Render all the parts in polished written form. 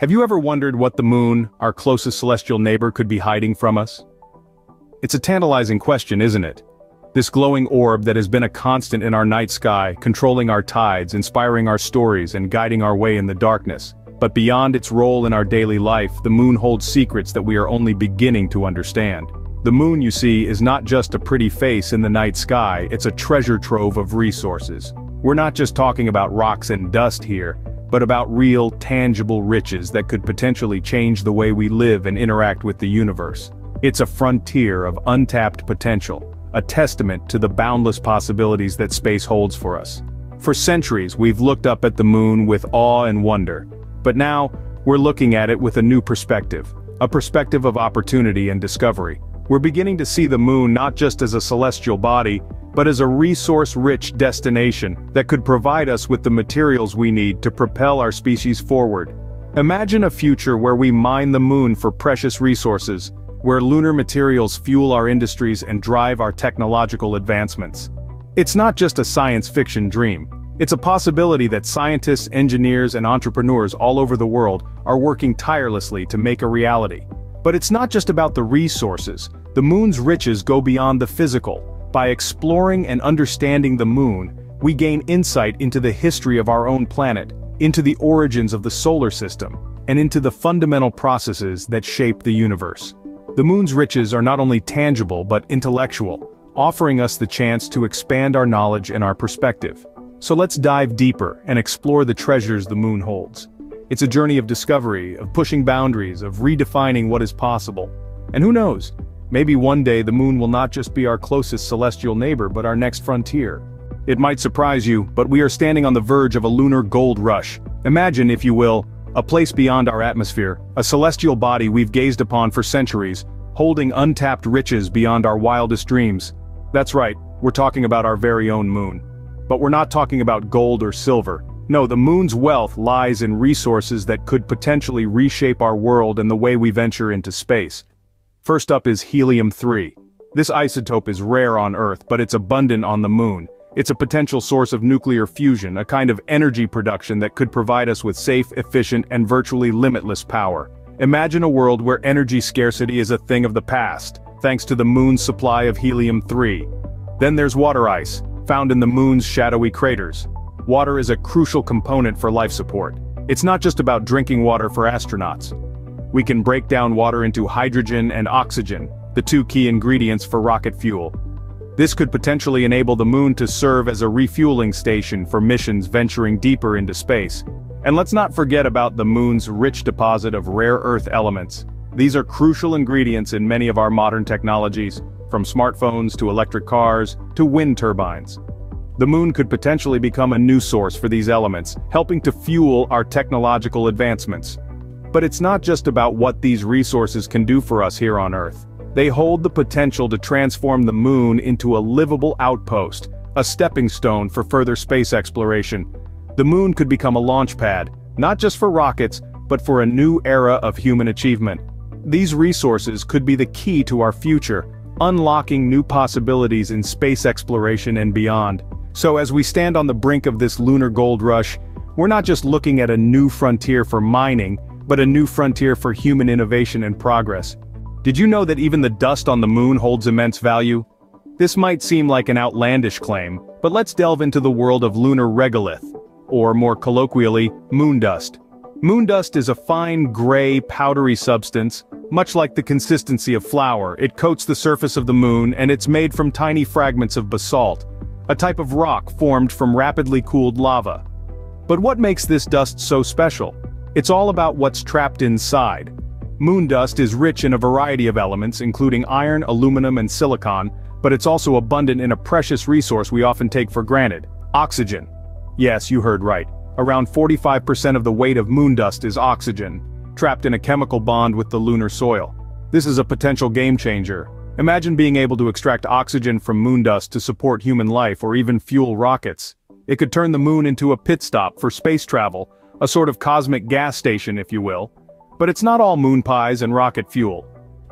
Have you ever wondered what the moon, our closest celestial neighbor, could be hiding from us? It's a tantalizing question, isn't it? This glowing orb that has been a constant in our night sky, controlling our tides, inspiring our stories, and guiding our way in the darkness. But beyond its role in our daily life, the moon holds secrets that we are only beginning to understand. The moon, you see, is not just a pretty face in the night sky, it's a treasure trove of resources. We're not just talking about rocks and dust here, but about real, tangible riches that could potentially change the way we live and interact with the universe. It's a frontier of untapped potential, a testament to the boundless possibilities that space holds for us. For centuries, we've looked up at the moon with awe and wonder. But now, we're looking at it with a new perspective, a perspective of opportunity and discovery. We're beginning to see the moon not just as a celestial body, but as a resource-rich destination that could provide us with the materials we need to propel our species forward. Imagine a future where we mine the moon for precious resources, where lunar materials fuel our industries and drive our technological advancements. It's not just a science fiction dream. It's a possibility that scientists, engineers, and entrepreneurs all over the world are working tirelessly to make a reality. But it's not just about the resources. The moon's riches go beyond the physical. By exploring and understanding the moon, we gain insight into the history of our own planet, into the origins of the solar system, and into the fundamental processes that shape the universe. The moon's riches are not only tangible but intellectual, offering us the chance to expand our knowledge and our perspective. So let's dive deeper and explore the treasures the moon holds. It's a journey of discovery, of pushing boundaries, of redefining what is possible. And who knows? Maybe one day the moon will not just be our closest celestial neighbor but our next frontier. It might surprise you, but we are standing on the verge of a lunar gold rush. Imagine, if you will, a place beyond our atmosphere, a celestial body we've gazed upon for centuries, holding untapped riches beyond our wildest dreams. That's right, we're talking about our very own moon. But we're not talking about gold or silver. No, the moon's wealth lies in resources that could potentially reshape our world and the way we venture into space. First up is helium-3. This isotope is rare on Earth, but it's abundant on the moon. It's a potential source of nuclear fusion, a kind of energy production that could provide us with safe, efficient, and virtually limitless power. Imagine a world where energy scarcity is a thing of the past, thanks to the moon's supply of helium-3. Then there's water ice, found in the moon's shadowy craters. Water is a crucial component for life support. It's not just about drinking water for astronauts. We can break down water into hydrogen and oxygen, the two key ingredients for rocket fuel. This could potentially enable the moon to serve as a refueling station for missions venturing deeper into space. And let's not forget about the moon's rich deposit of rare earth elements. These are crucial ingredients in many of our modern technologies, from smartphones to electric cars to wind turbines. The moon could potentially become a new source for these elements, helping to fuel our technological advancements. But it's not just about what these resources can do for us here on Earth. They hold the potential to transform the moon into a livable outpost, a stepping stone for further space exploration. The moon could become a launch pad, not just for rockets, but for a new era of human achievement. These resources could be the key to our future, unlocking new possibilities in space exploration and beyond. So as we stand on the brink of this lunar gold rush, we're not just looking at a new frontier for mining, but a new frontier for human innovation and progress. Did you know that even the dust on the moon holds immense value? This might seem like an outlandish claim, but let's delve into the world of lunar regolith, or more colloquially, moon dust. Moon dust is a fine gray, powdery substance, much like the consistency of flour. It coats the surface of the moon, and it's made from tiny fragments of basalt, a type of rock formed from rapidly cooled lava. But what makes this dust so special? It's all about what's trapped inside. Moon dust is rich in a variety of elements, including iron, aluminum, and silicon, but it's also abundant in a precious resource we often take for granted: oxygen. Yes, you heard right. Around 45% of the weight of moon dust is oxygen, trapped in a chemical bond with the lunar soil. This is a potential game changer. Imagine being able to extract oxygen from moon dust to support human life or even fuel rockets. It could turn the moon into a pit stop for space travel, a sort of cosmic gas station, if you will. But it's not all moon pies and rocket fuel.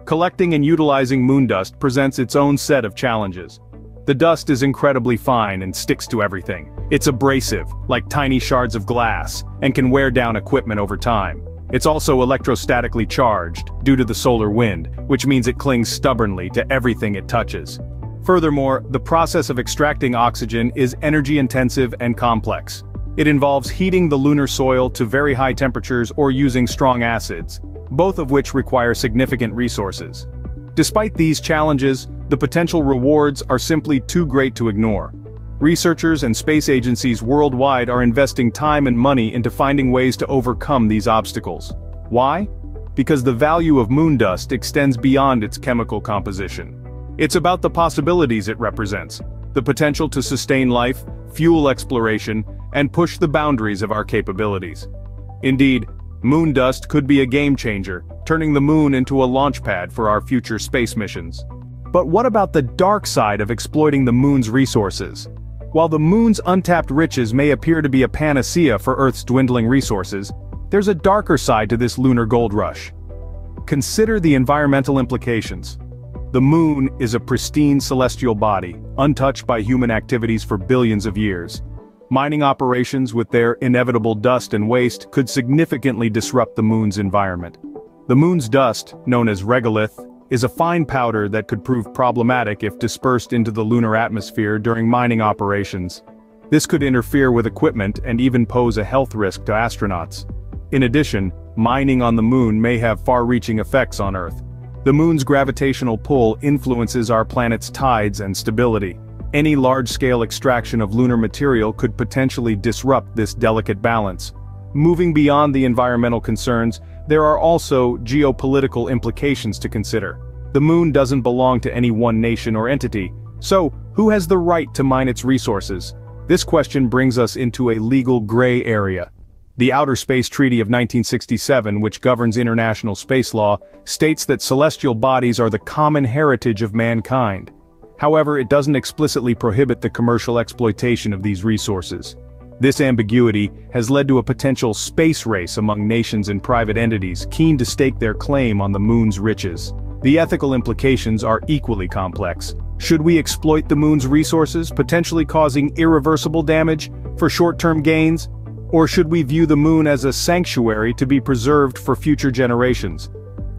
Collecting and utilizing moon dust presents its own set of challenges. The dust is incredibly fine and sticks to everything. It's abrasive, like tiny shards of glass, and can wear down equipment over time. It's also electrostatically charged, due to the solar wind, which means it clings stubbornly to everything it touches. Furthermore, the process of extracting oxygen is energy-intensive and complex. It involves heating the lunar soil to very high temperatures or using strong acids, both of which require significant resources. Despite these challenges, the potential rewards are simply too great to ignore. Researchers and space agencies worldwide are investing time and money into finding ways to overcome these obstacles. Why? Because the value of moon dust extends beyond its chemical composition. It's about the possibilities it represents, the potential to sustain life, fuel exploration, and push the boundaries of our capabilities. Indeed, moon dust could be a game changer, turning the moon into a launch pad for our future space missions. But what about the dark side of exploiting the moon's resources? While the moon's untapped riches may appear to be a panacea for Earth's dwindling resources, there's a darker side to this lunar gold rush. Consider the environmental implications. The moon is a pristine celestial body, untouched by human activities for billions of years. Mining operations with their inevitable dust and waste could significantly disrupt the moon's environment. The moon's dust, known as regolith, is a fine powder that could prove problematic if dispersed into the lunar atmosphere during mining operations. This could interfere with equipment and even pose a health risk to astronauts. In addition, mining on the moon may have far-reaching effects on Earth. The moon's gravitational pull influences our planet's tides and stability. Any large-scale extraction of lunar material could potentially disrupt this delicate balance. Moving beyond the environmental concerns, there are also geopolitical implications to consider. The moon doesn't belong to any one nation or entity, so who has the right to mine its resources? This question brings us into a legal gray area. The Outer Space Treaty of 1967, which governs international space law, states that celestial bodies are the common heritage of mankind. However, it doesn't explicitly prohibit the commercial exploitation of these resources. This ambiguity has led to a potential space race among nations and private entities keen to stake their claim on the moon's riches. The ethical implications are equally complex. Should we exploit the moon's resources, potentially causing irreversible damage for short-term gains? Or should we view the moon as a sanctuary to be preserved for future generations?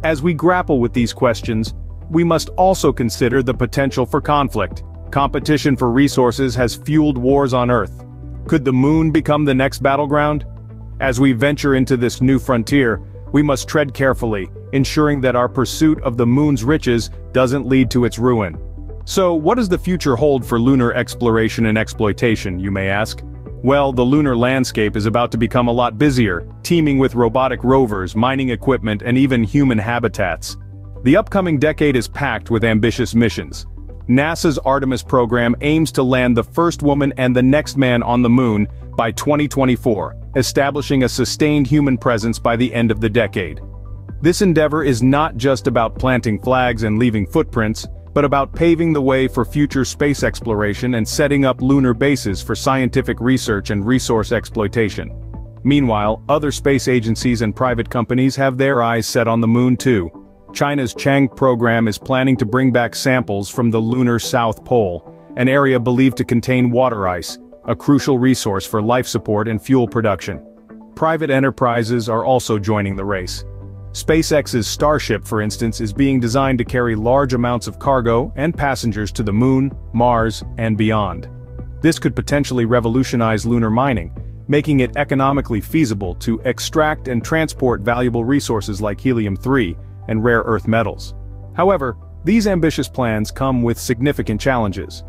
As we grapple with these questions, we must also consider the potential for conflict. Competition for resources has fueled wars on Earth. Could the moon become the next battleground? As we venture into this new frontier, we must tread carefully, ensuring that our pursuit of the moon's riches doesn't lead to its ruin. So, what does the future hold for lunar exploration and exploitation, you may ask? Well, the lunar landscape is about to become a lot busier, teeming with robotic rovers, mining equipment, and even human habitats. The upcoming decade is packed with ambitious missions. NASA's Artemis program aims to land the first woman and the next man on the moon by 2024, establishing a sustained human presence by the end of the decade. This endeavor is not just about planting flags and leaving footprints, but about paving the way for future space exploration and setting up lunar bases for scientific research and resource exploitation. Meanwhile, other space agencies and private companies have their eyes set on the moon too. China's Chang'e program is planning to bring back samples from the lunar South Pole, an area believed to contain water ice, a crucial resource for life support and fuel production. Private enterprises are also joining the race. SpaceX's Starship, for instance, is being designed to carry large amounts of cargo and passengers to the moon, Mars, and beyond. This could potentially revolutionize lunar mining, making it economically feasible to extract and transport valuable resources like helium-3 and rare earth metals. However, these ambitious plans come with significant challenges.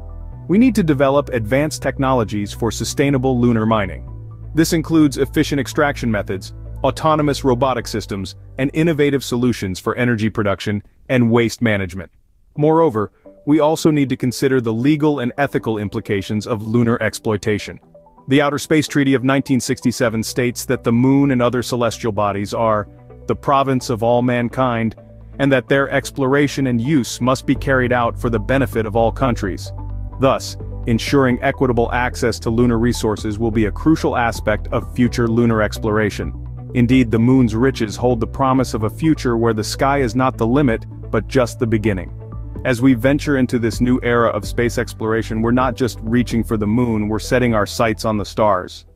We need to develop advanced technologies for sustainable lunar mining. This includes efficient extraction methods, autonomous robotic systems, and innovative solutions for energy production and waste management. Moreover, we also need to consider the legal and ethical implications of lunar exploitation. The Outer Space Treaty of 1967 states that the moon and other celestial bodies are the province of all mankind, and that their exploration and use must be carried out for the benefit of all countries. Thus, ensuring equitable access to lunar resources will be a crucial aspect of future lunar exploration. Indeed, the moon's riches hold the promise of a future where the sky is not the limit, but just the beginning. As we venture into this new era of space exploration, we're not just reaching for the moon, we're setting our sights on the stars.